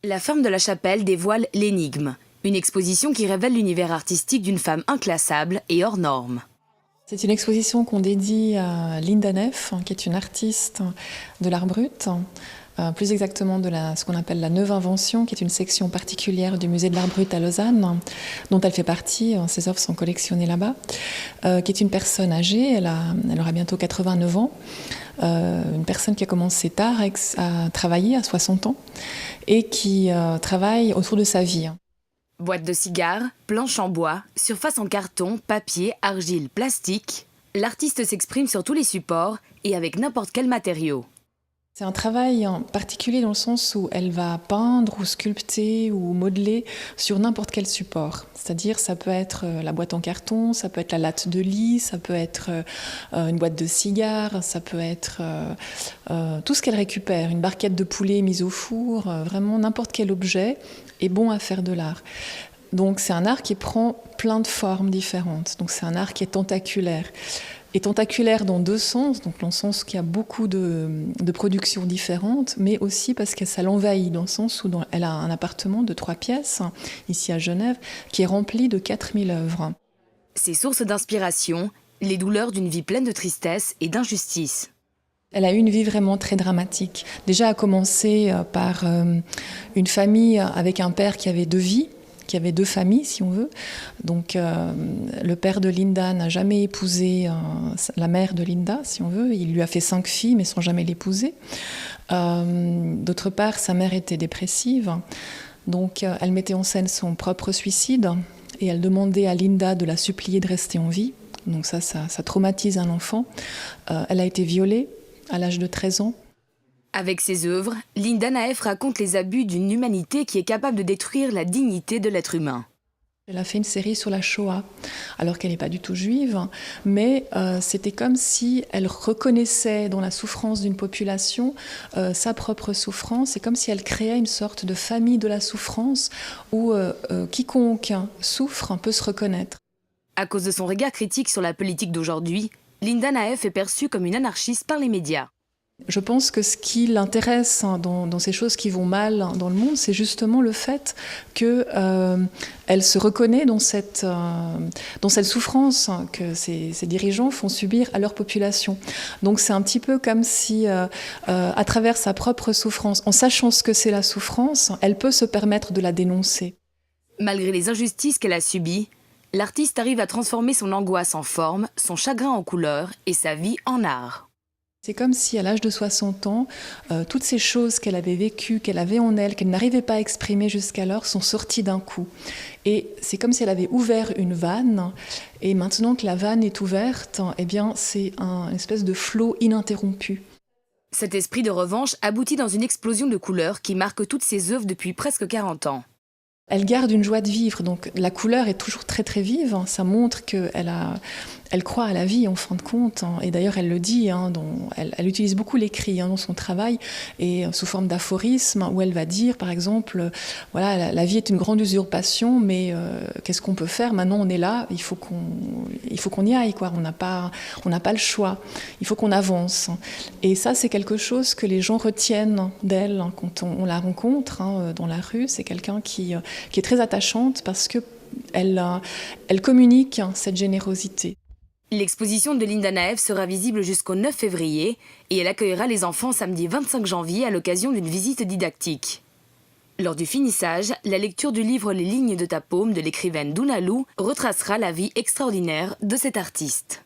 La ferme de la Chapelle dévoile l'énigme, une exposition qui révèle l'univers artistique d'une femme inclassable et hors norme. C'est une exposition qu'on dédie à Linda Neff, qui est une artiste de l'art brut, plus exactement de ce qu'on appelle la Neuve Invention, qui est une section particulière du musée de l'art brut à Lausanne, dont elle fait partie, ses œuvres sont collectionnées là-bas, qui est une personne âgée, elle aura bientôt 89 ans, une personne qui a commencé tard à travailler à 60 ans et qui travaille autour de sa vie. Boîte de cigares, planche en bois, surface en carton, papier, argile, plastique. L'artiste s'exprime sur tous les supports et avec n'importe quel matériau. C'est un travail particulier dans le sens où elle va peindre ou sculpter ou modeler sur n'importe quel support. C'est-à-dire ça peut être la boîte en carton, ça peut être la latte de lit, ça peut être une boîte de cigares, ça peut être tout ce qu'elle récupère, une barquette de poulet mise au four, vraiment n'importe quel objet est bon à faire de l'art. Donc c'est un art qui prend plein de formes différentes. Donc c'est un art qui est tentaculaire. Et tentaculaire dans deux sens, donc dans le sens qu'il y a beaucoup de productions différentes, mais aussi parce que ça l'envahit, dans le sens où elle a un appartement de 3 pièces, ici à Genève, qui est rempli de 4000 œuvres. Ses sources d'inspiration, les douleurs d'une vie pleine de tristesse et d'injustice. Elle a eu une vie vraiment très dramatique. Déjà, à commencer par une famille avec un père qui avait 2 vies, qui avait 2 familles, si on veut. Donc, le père de Linda n'a jamais épousé la mère de Linda, si on veut. Il lui a fait 5 filles, mais sans jamais l'épouser. D'autre part, sa mère était dépressive. Donc, elle mettait en scène son propre suicide et elle demandait à Linda de la supplier de rester en vie. Donc ça traumatise un enfant. Elle a été violée à l'âge de 13 ans. Avec ses œuvres, Linda Naef raconte les abus d'une humanité qui est capable de détruire la dignité de l'être humain. Elle a fait une série sur la Shoah, alors qu'elle n'est pas du tout juive, mais c'était comme si elle reconnaissait dans la souffrance d'une population sa propre souffrance. C'est comme si elle créait une sorte de famille de la souffrance où quiconque souffre peut se reconnaître. À cause de son regard critique sur la politique d'aujourd'hui, Linda Naef est perçue comme une anarchiste par les médias. Je pense que ce qui l'intéresse dans ces choses qui vont mal dans le monde, c'est justement le fait qu'elle se reconnaît dans cette souffrance que ces dirigeants font subir à leur population. Donc c'est un petit peu comme si, à travers sa propre souffrance, en sachant ce que c'est la souffrance, elle peut se permettre de la dénoncer. Malgré les injustices qu'elle a subies, l'artiste arrive à transformer son angoisse en forme, son chagrin en couleur et sa vie en art. C'est comme si, à l'âge de 60 ans, toutes ces choses qu'elle avait vécues, qu'elle avait en elle, qu'elle n'arrivait pas à exprimer jusqu'alors, sont sorties d'un coup. Et c'est comme si elle avait ouvert une vanne, et maintenant que la vanne est ouverte, eh bien, c'est une espèce de flot ininterrompu. Cet esprit de revanche aboutit dans une explosion de couleurs qui marque toutes ses œuvres depuis presque 40 ans. Elle garde une joie de vivre, donc la couleur est toujours très très vive, ça montre qu'elle croit à la vie en fin de compte, et d'ailleurs elle le dit, elle utilise beaucoup l'écrit dans son travail, et sous forme d'aphorisme, où elle va dire par exemple, voilà, la vie est une grande usurpation, mais qu'est-ce qu'on peut faire? Maintenant on est là, il faut qu'on y aille, quoi. On n'a pas le choix, il faut qu'on avance. Et ça c'est quelque chose que les gens retiennent d'elle quand on la rencontre dans la rue. C'est quelqu'un qui est très attachante parce qu'elle communique cette générosité. L'exposition de Linda Naef sera visible jusqu'au 9 février et elle accueillera les enfants samedi 25 janvier à l'occasion d'une visite didactique. Lors du finissage, la lecture du livre Les lignes de ta paume de l'écrivaine Douna Lou retracera la vie extraordinaire de cet artiste.